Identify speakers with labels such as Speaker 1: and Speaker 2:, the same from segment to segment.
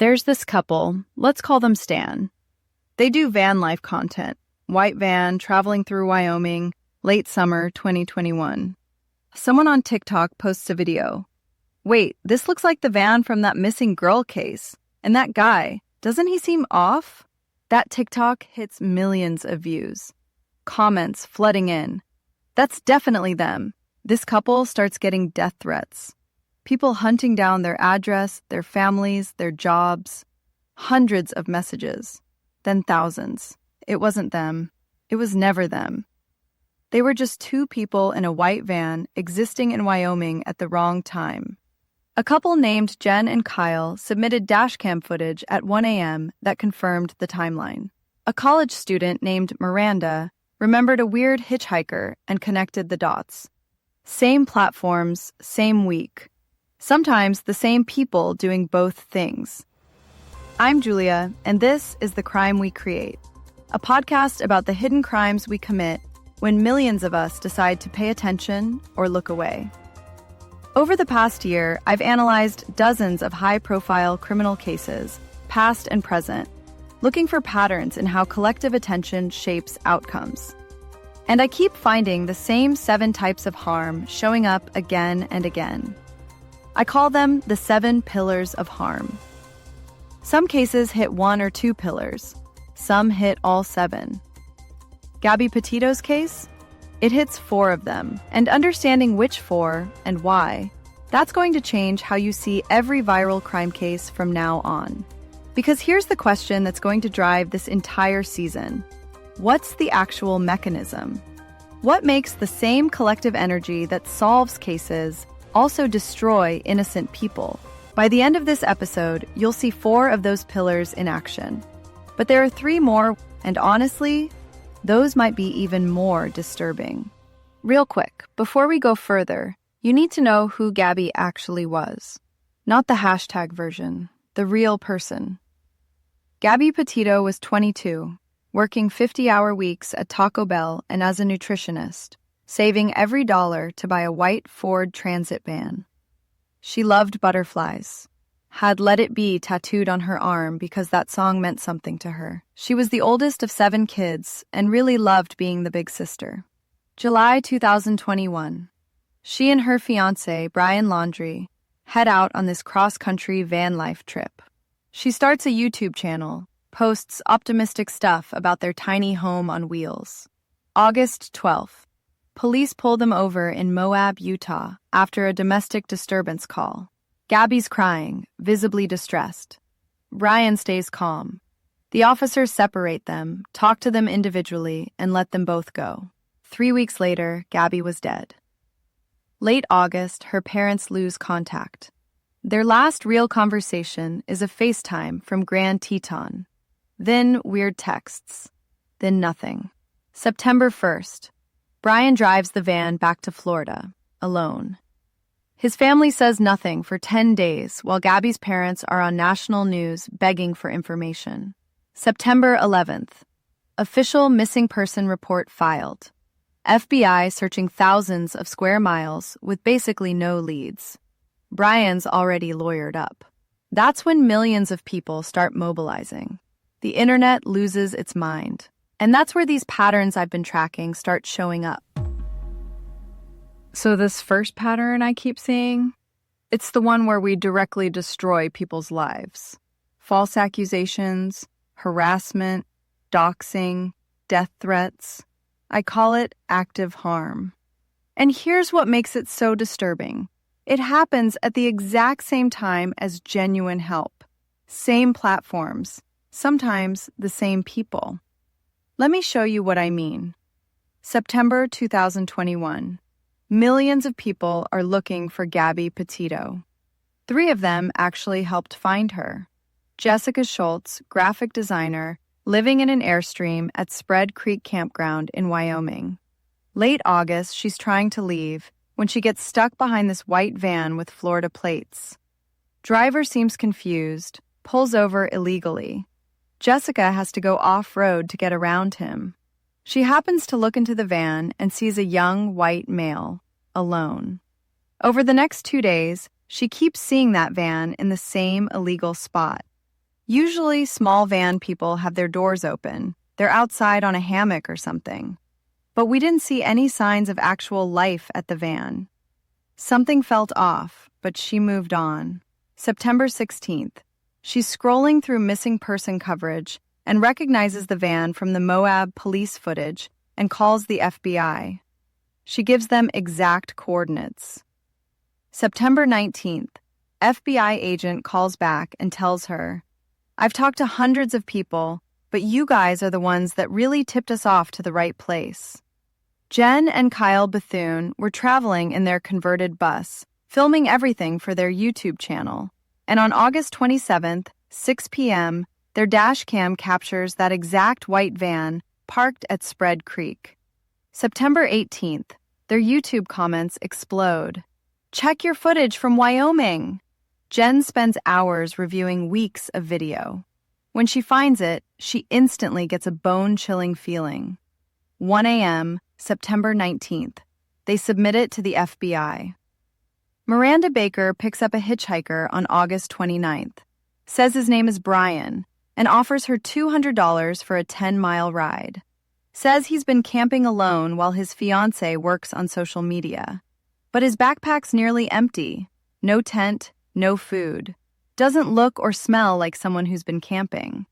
Speaker 1: There's this couple, let's call them Stan. They do van life content, white van, traveling through Wyoming, late summer 2021. Someone on TikTok posts a video. Wait, this looks like the van from that missing girl case. And that guy, doesn't he seem off? That TikTok hits millions of views. Comments flooding in. That's definitely them. This couple starts getting death threats. People hunting down their address, their families, their jobs. Hundreds of messages. Then thousands. It wasn't them. It was never them. They were just two people in a white van existing in Wyoming at the wrong time. A couple named Jen and Kyle submitted dashcam footage at 1 a.m. that confirmed the timeline. A college student named Miranda remembered a weird hitchhiker and connected the dots. Same platforms, same week. Sometimes the same people doing both things. I'm Julia, and this is The Crime We Create, a podcast about the hidden crimes we commit when millions of us decide to pay attention or look away. Over the past year, I've analyzed dozens of high-profile criminal cases, past and present, looking for patterns in how collective attention shapes outcomes. And I keep finding the same 7 types of harm showing up again and again. I call them the 7 pillars of harm. Some cases hit 1 or 2 pillars. Some hit all 7. Gabby Petito's case? It hits 4 of them, and understanding which 4 and why, that's going to change how you see every viral crime case from now on. Because here's the question that's going to drive this entire season. What's the actual mechanism? What makes the same collective energy that solves cases also destroy innocent people? By the end of this episode, you'll see 4 of those pillars in action. But there are 3 more, and honestly, those might be even more disturbing. Real quick, before we go further, you need to know who Gabby actually was. Not the hashtag version, the real person. Gabby Petito was 22, working 50-hour weeks at Taco Bell and as a nutritionist, saving every dollar to buy a white Ford Transit van. She loved butterflies, had Let It Be tattooed on her arm because that song meant something to her. She was the oldest of 7 kids and really loved being the big sister. July 2021. She and her fiancé, Brian Laundrie, head out on this cross-country van life trip. She starts a YouTube channel, posts optimistic stuff about their tiny home on wheels. August 12th. Police pull them over in Moab, Utah, after a domestic disturbance call. Gabby's crying, visibly distressed. Brian stays calm. The officers separate them, talk to them individually, and let them both go. 3 weeks later, Gabby was dead. Late August, her parents lose contact. Their last real conversation is a FaceTime from Grand Teton. Then weird texts. Then nothing. September 1st. Brian drives the van back to Florida, alone. His family says nothing for 10 days while Gabby's parents are on national news begging for information. September 11th. Official missing person report filed. FBI searching thousands of square miles with basically no leads. Brian's already lawyered up. That's when millions of people start mobilizing. The internet loses its mind. And that's where these patterns I've been tracking start showing up. So this first pattern I keep seeing, it's the one where we directly destroy people's lives. False accusations, harassment, doxing, death threats. I call it active harm. And here's what makes it so disturbing. It happens at the exact same time as genuine help. Same platforms, sometimes the same people. Let me show you what I mean. September 2021. Millions of people are looking for Gabby Petito. 3 of them actually helped find her. Jessica Schultz, graphic designer, living in an Airstream at Spread Creek Campground in Wyoming. Late August, she's trying to leave when she gets stuck behind this white van with Florida plates. Driver seems confused, pulls over illegally. Jessica has to go off-road to get around him. She happens to look into the van and sees a young white male, alone. Over the next 2 days, she keeps seeing that van in the same illegal spot. Usually, small van people have their doors open. They're outside on a hammock or something. But we didn't see any signs of actual life at the van. Something felt off, but she moved on. September 16th. She's scrolling through missing person coverage and recognizes the van from the Moab police footage and calls the FBI. She gives them exact coordinates. September 19th. FBI agent calls back and tells her, "I've talked to hundreds of people, but you guys are the ones that really tipped us off to the right place." Jen and Kyle Bethune were traveling in their converted bus, filming everything for their YouTube channel. And on August 27th, 6 p.m., their dash cam captures that exact white van parked at Spread Creek. September 18th, their YouTube comments explode. "Check your footage from Wyoming!" Jen spends hours reviewing weeks of video. When she finds it, she instantly gets a bone-chilling feeling. 1 a.m., September 19th. They submit it to the FBI. Miranda Baker picks up a hitchhiker on August 29th, says his name is Brian, and offers her $200 for a 10-mile ride. Says he's been camping alone while his fiancée works on social media. But his backpack's nearly empty. No tent, no food. Doesn't look or smell like someone who's been camping.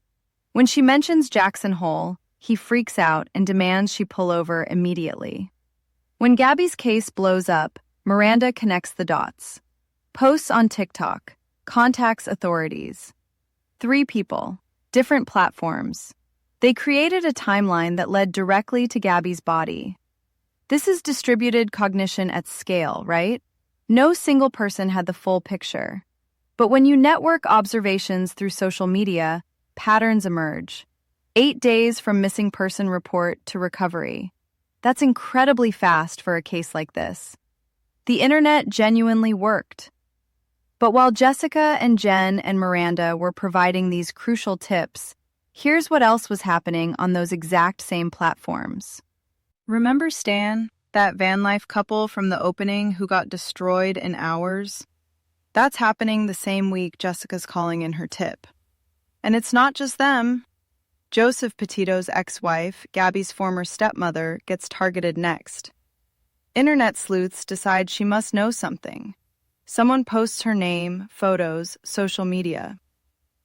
Speaker 1: When she mentions Jackson Hole, he freaks out and demands she pull over immediately. When Gabby's case blows up, Miranda connects the dots. Posts on TikTok. Contacts authorities. 3 people. Different platforms. They created a timeline that led directly to Gabby's body. This is distributed cognition at scale, right? No single person had the full picture. But when you network observations through social media, patterns emerge. 8 days from missing person report to recovery. That's incredibly fast for a case like this. The internet genuinely worked. But while Jessica and Jen and Miranda were providing these crucial tips, here's what else was happening on those exact same platforms. Remember Stan, that van life couple from the opening who got destroyed in hours? That's happening the same week Jessica's calling in her tip. And it's not just them. Joseph Petito's ex-wife, Gabby's former stepmother, gets targeted next. Internet sleuths decide she must know something. Someone posts her name, photos, social media.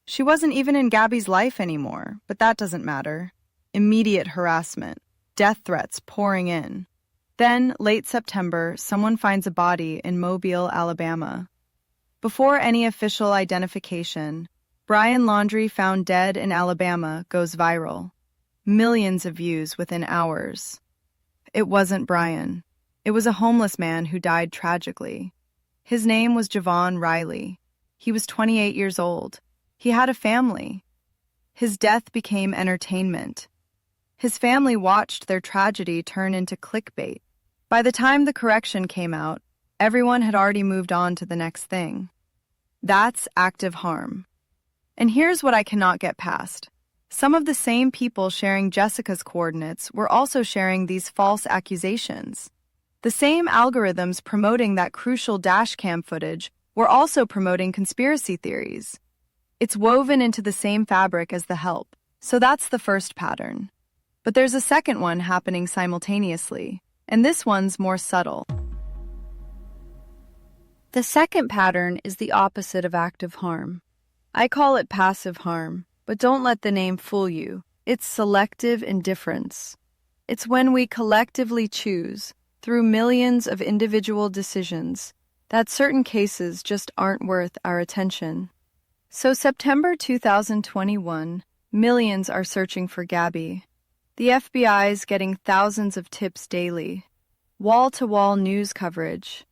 Speaker 1: She wasn't even in Gabby's life anymore, but that doesn't matter. Immediate harassment, death threats pouring in. Then, late September, someone finds a body in Mobile, Alabama. Before any official identification, Brian Laundrie found dead in Alabama goes viral. Millions of views within hours. It wasn't Brian. It was a homeless man who died tragically. His name was Javon Riley. He was 28 years old. He had a family. His death became entertainment. His family watched their tragedy turn into clickbait. By the time the correction came out, everyone had already moved on to the next thing. That's active harm. And here's what I cannot get past. Some of the same people sharing Jessica's coordinates were also sharing these false accusations. The same algorithms promoting that crucial dashcam footage were also promoting conspiracy theories. It's woven into the same fabric as the help, so that's the first pattern. But there's a second one happening simultaneously, and this one's more subtle. The second pattern is the opposite of active harm. I call it passive harm, but don't let the name fool you. It's selective indifference. It's when we collectively choose, through millions of individual decisions, that certain cases just aren't worth our attention. So September 2021, millions are searching for Gabby. The FBI's getting thousands of tips daily. Wall-to-wall news coverage.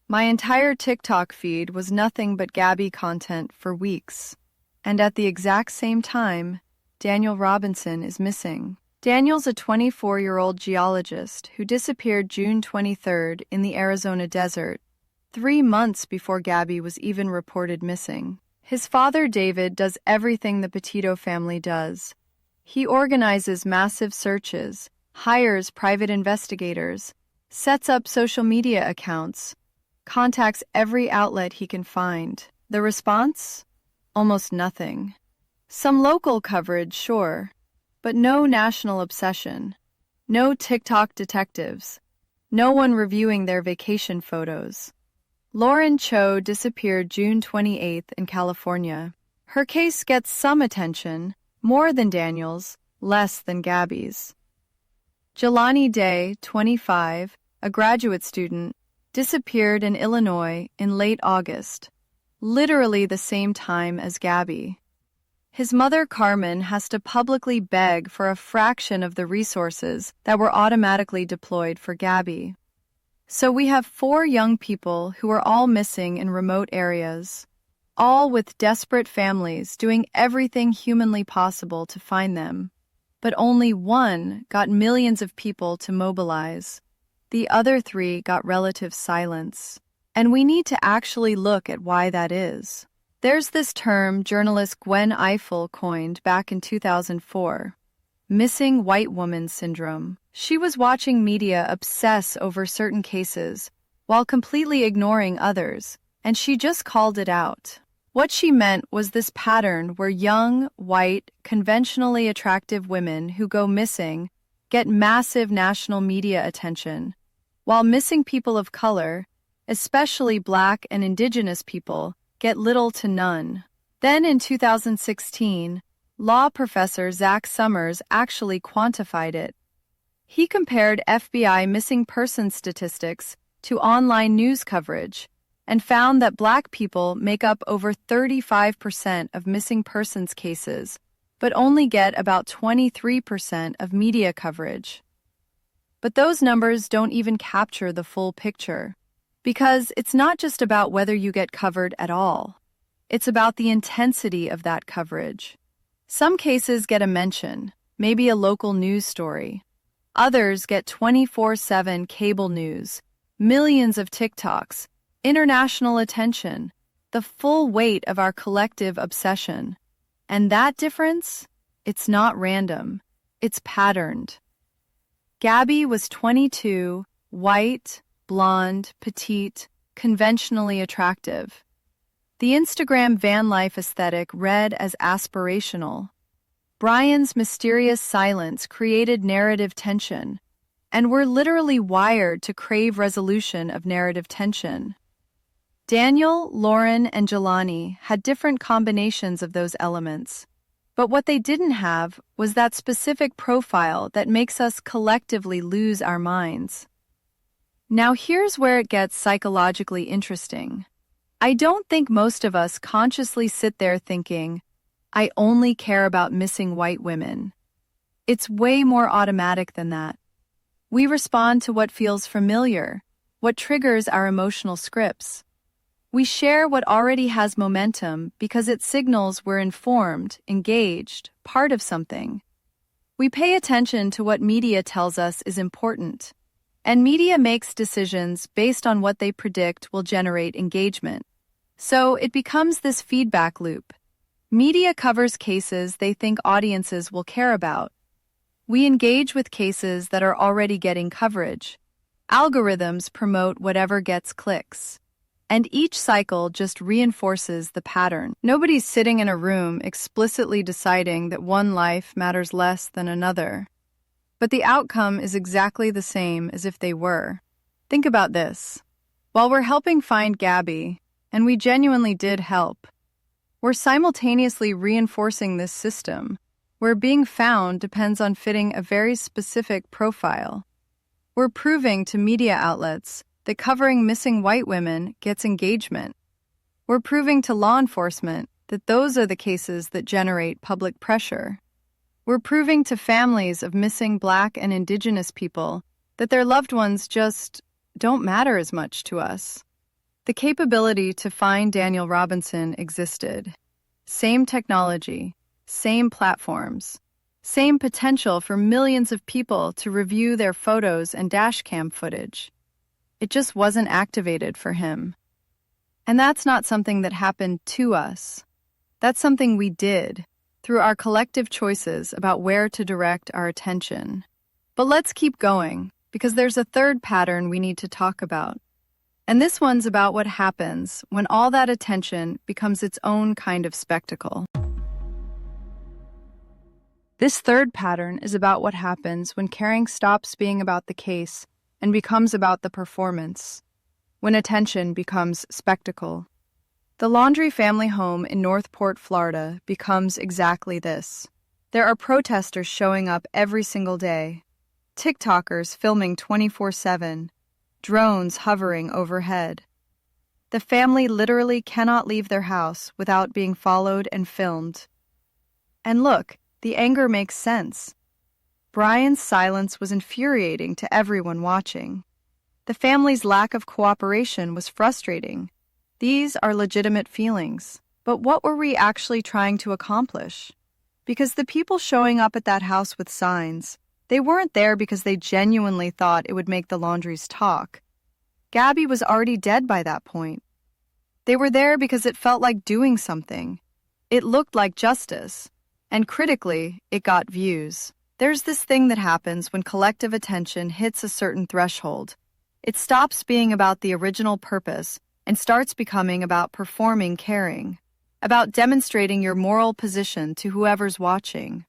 Speaker 1: My entire TikTok feed was nothing but Gabby content for weeks. And at the exact same time, Daniel Robinson is missing. Daniel's a 24-year-old geologist who disappeared June 23rd in the Arizona desert, 3 months before Gabby was even reported missing. His father, David, does everything the Petito family does. He organizes massive searches, hires private investigators, sets up social media accounts, contacts every outlet he can find. The response? Almost nothing. Some local coverage, sure, but no national obsession. No TikTok detectives. No one reviewing their vacation photos. Lauren Cho disappeared June 28th in California. Her case gets some attention, more than Daniel's, less than Gabby's. Jelani Day, 25, a graduate student, disappeared in Illinois in late August, literally the same time as Gabby. His mother, Carmen, has to publicly beg for a fraction of the resources that were automatically deployed for Gabby. So we have 4 young people who are all missing in remote areas, all with desperate families doing everything humanly possible to find them. But only one got millions of people to mobilize. The other 3 got relative silence. And we need to actually look at why that is. There's this term journalist Gwen Ifill coined back in 2004, missing white woman syndrome. She was watching media obsess over certain cases while completely ignoring others, and she just called it out. What she meant was this pattern where young, white, conventionally attractive women who go missing get massive national media attention, while missing people of color, especially Black and Indigenous people, get little to none. Then in 2016, law professor Zach Summers actually quantified it. He compared FBI missing person statistics to online news coverage and found that Black people make up over 35% of missing persons cases, but only get about 23% of media coverage. But those numbers don't even capture the full picture, because it's not just about whether you get covered at all. It's about the intensity of that coverage. Some cases get a mention, maybe a local news story. Others get 24/7 cable news, millions of TikToks, international attention, the full weight of our collective obsession. And that difference? It's not random. It's patterned. Gabby was 22, white, blonde, petite, conventionally attractive. The Instagram van life aesthetic read as aspirational. Brian's mysterious silence created narrative tension, and we're literally wired to crave resolution of narrative tension. Daniel, Lauren, and Jelani had different combinations of those elements, but what they didn't have was that specific profile that makes us collectively lose our minds. Now here's where it gets psychologically interesting. I don't think most of us consciously sit there thinking, I only care about missing white women. It's way more automatic than that. We respond to what feels familiar, what triggers our emotional scripts. We share what already has momentum because it signals we're informed, engaged, part of something. We pay attention to what media tells us is important, and media makes decisions based on what they predict will generate engagement. So it becomes this feedback loop. Media covers cases they think audiences will care about. We engage with cases that are already getting coverage. Algorithms promote whatever gets clicks. And each cycle just reinforces the pattern. Nobody's sitting in a room explicitly deciding that one life matters less than another. But the outcome is exactly the same as if they were. Think about this. While we're helping find Gabby, and we genuinely did help, we're simultaneously reinforcing this system, where being found depends on fitting a very specific profile. We're proving to media outlets that covering missing white women gets engagement. We're proving to law enforcement that those are the cases that generate public pressure. We're proving to families of missing Black and Indigenous people that their loved ones just don't matter as much to us. The capability to find Daniel Robinson existed. Same technology, same platforms, same potential for millions of people to review their photos and dashcam footage. It just wasn't activated for him. And that's not something that happened to us. That's something we did, through our collective choices about where to direct our attention. But let's keep going, because there's a third pattern we need to talk about. And this one's about what happens when all that attention becomes its own kind of spectacle. This third pattern is about what happens when caring stops being about the case and becomes about the performance, when attention becomes spectacle. The Laundrie family home in Northport, Florida becomes exactly this. There are protesters showing up every single day, TikTokers filming 24/7, drones hovering overhead. The family literally cannot leave their house without being followed and filmed. And look, the anger makes sense. Brian's silence was infuriating to everyone watching. The family's lack of cooperation was frustrating. These are legitimate feelings. But what were we actually trying to accomplish? Because the people showing up at that house with signs, they weren't there because they genuinely thought it would make the Laundries talk. Gabby was already dead by that point. They were there because it felt like doing something. It looked like justice. And critically, it got views. There's this thing that happens when collective attention hits a certain threshold. It stops being about the original purpose and starts becoming about performing caring, about demonstrating your moral position to whoever's watching.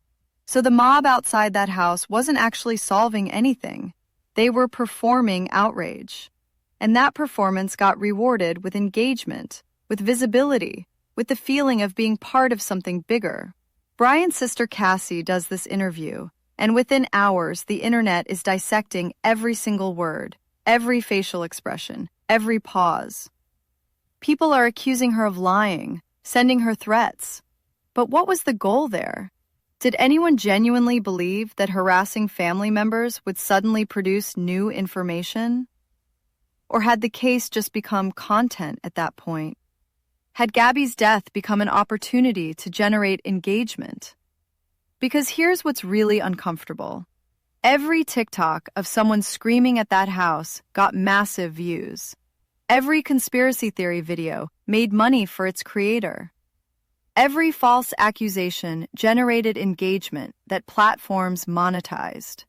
Speaker 1: So the mob outside that house wasn't actually solving anything. They were performing outrage. And that performance got rewarded with engagement, with visibility, with the feeling of being part of something bigger. Brian's sister Cassie does this interview, and within hours, the internet is dissecting every single word, every facial expression, every pause. People are accusing her of lying, sending her threats. But what was the goal there? Did anyone genuinely believe that harassing family members would suddenly produce new information? Or had the case just become content at that point? Had Gabby's death become an opportunity to generate engagement? Because here's what's really uncomfortable. Every TikTok of someone screaming at that house got massive views. Every conspiracy theory video made money for its creator. Every false accusation generated engagement that platforms monetized.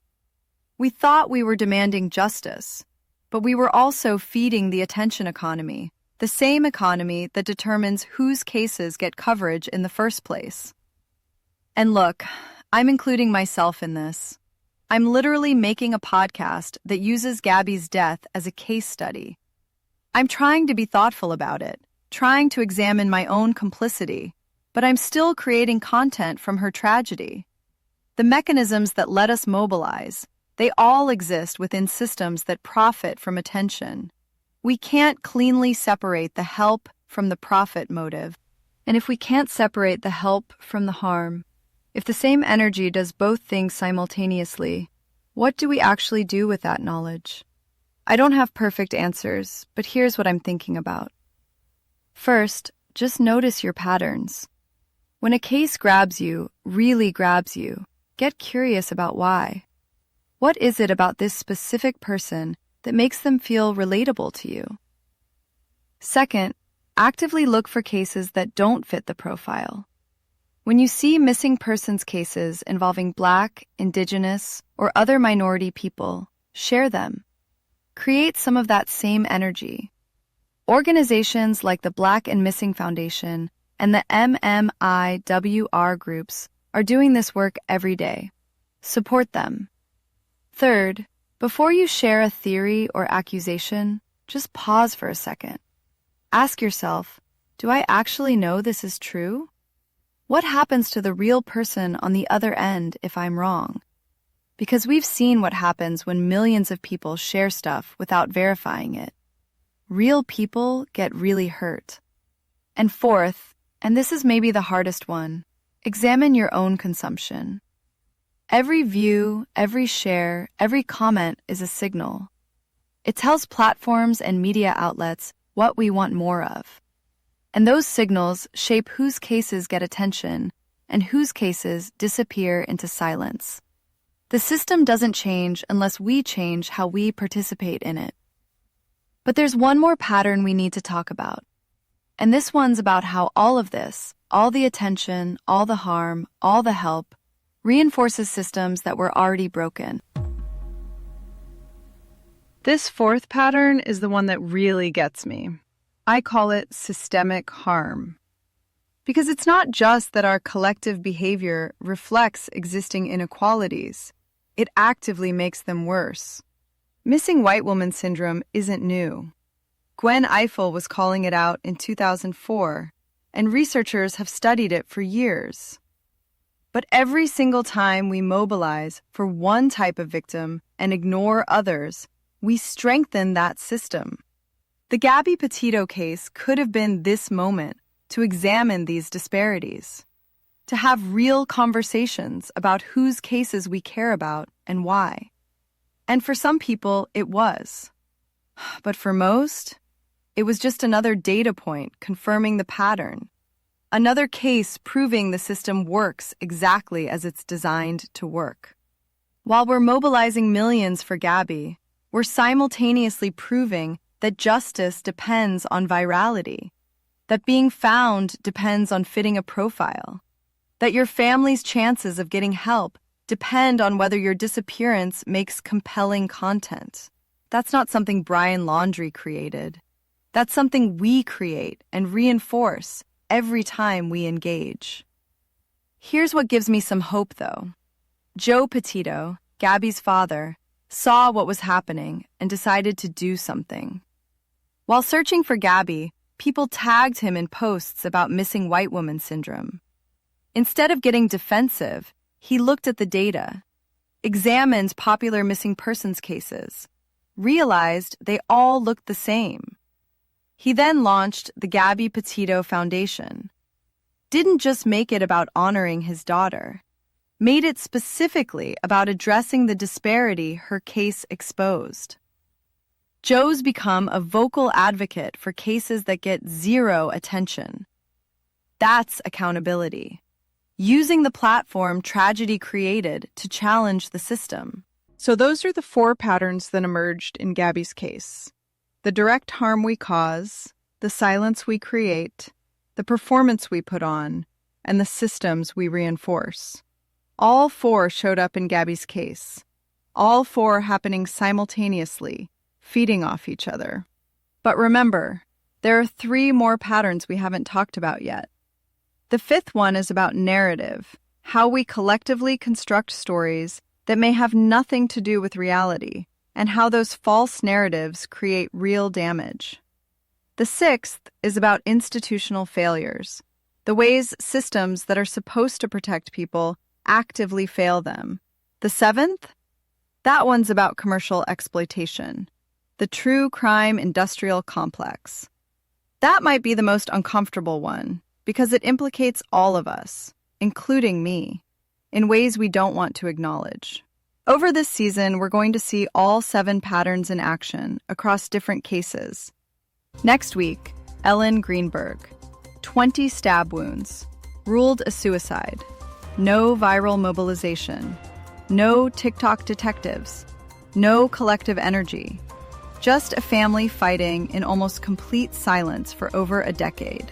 Speaker 1: We thought we were demanding justice, but we were also feeding the attention economy, the same economy that determines whose cases get coverage in the first place. And look, I'm including myself in this. I'm literally making a podcast that uses Gabby's death as a case study. I'm trying to be thoughtful about it, trying to examine my own complicity, but I'm still creating content from her tragedy. The mechanisms that let us mobilize, they all exist within systems that profit from attention. We can't cleanly separate the help from the profit motive. And if we can't separate the help from the harm, if the same energy does both things simultaneously, what do we actually do with that knowledge? I don't have perfect answers, but here's what I'm thinking about. First, just notice your patterns. When a case grabs you, really grabs you, get curious about why. What is it about this specific person that makes them feel relatable to you? Second, actively look for cases that don't fit the profile. When you see missing persons cases involving Black, Indigenous, or other minority people, share them. Create some of that same energy. Organizations like the Black and Missing Foundation and the MMIWR groups are doing this work every day. Support them. Third, before you share a theory or accusation, just pause for a second. Ask yourself, do I actually know this is true? What happens to the real person on the other end if I'm wrong? Because we've seen what happens when millions of people share stuff without verifying it. Real people get really hurt. And fourth, and this is maybe the hardest one, examine your own consumption. Every view, every share, every comment is a signal. It tells platforms and media outlets what we want more of. And those signals shape whose cases get attention and whose cases disappear into silence. The system doesn't change unless we change how we participate in it. But there's one more pattern we need to talk about. And this one's about how all of this, all the attention, all the harm, all the help, reinforces systems that were already broken.
Speaker 2: This fourth pattern is the one that really gets me. I call it systemic harm.
Speaker 1: Because it's not just that our collective behavior reflects existing inequalities, it actively makes them worse. Missing white woman syndrome isn't new. Gwen Ifill was calling it out in 2004, and researchers have studied it for years. But every single time we mobilize for one type of victim and ignore others, we strengthen that system. The Gabby Petito case could have been this moment to examine these disparities, to have real conversations about whose cases we care about and why. And for some people, it was. But for most, it was just another data point confirming the pattern. Another case proving the system works exactly as it's designed to work. While we're mobilizing millions for Gabby, we're simultaneously proving that justice depends on virality, that being found depends on fitting a profile, that your family's chances of getting help depend on whether your disappearance makes compelling content. That's not something Brian Laundrie created. That's something we create and reinforce every time we engage. Here's what gives me some hope, though. Joe Petito, Gabby's father, saw what was happening and decided to do something. While searching for Gabby, people tagged him in posts about missing white woman syndrome. Instead of getting defensive, he looked at the data, examined popular missing persons cases, realized they all looked the same. He then launched the Gabby Petito Foundation. Didn't just make it about honoring his daughter, made it specifically about addressing the disparity her case exposed. Joe's become a vocal advocate for cases that get zero attention. That's accountability. Using the platform tragedy created to challenge the system.
Speaker 2: So those are the 4 patterns that emerged in Gabby's case. The direct harm we cause, the silence we create, the performance we put on, and the systems we reinforce. All 4 showed up in Gabby's case. All 4 happening simultaneously, feeding off each other. But remember, there are 3 more patterns we haven't talked about yet. The 5th one is about narrative, how we collectively construct stories that may have nothing to do with reality, and how those false narratives create real damage. The 6th is about institutional failures, the ways systems that are supposed to protect people actively fail them. The 7th? That one's about commercial exploitation, the true crime industrial complex. That might be the most uncomfortable one, because it implicates all of us, including me, in ways we don't want to acknowledge. Over this season, we're going to see all 7 patterns in action across different cases. Next week, Ellen Greenberg, 20 stab wounds, ruled a suicide, no viral mobilization, no TikTok detectives, no collective energy, just a family fighting in almost complete silence for over a decade.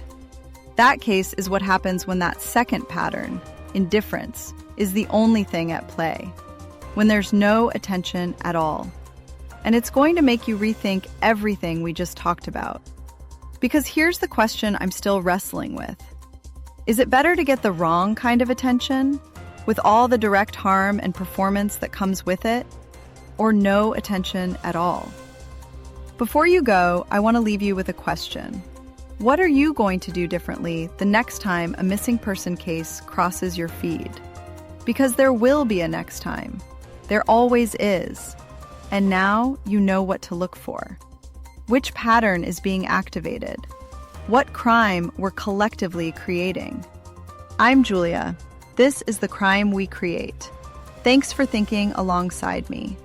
Speaker 2: That case is what happens when that second pattern, indifference, is the only thing at play, when there's no attention at all. And it's going to make you rethink everything we just talked about. Because here's the question I'm still wrestling with. Is it better to get the wrong kind of attention, with all the direct harm and performance that comes with it, or no attention at all? Before you go, I want to leave you with a question. What are you going to do differently the next time a missing person case crosses your feed? Because there will be a next time. There always is. And now you know what to look for. Which pattern is being activated? What crime we're collectively creating? I'm Julia. This is The Crime We Create. Thanks for thinking alongside me.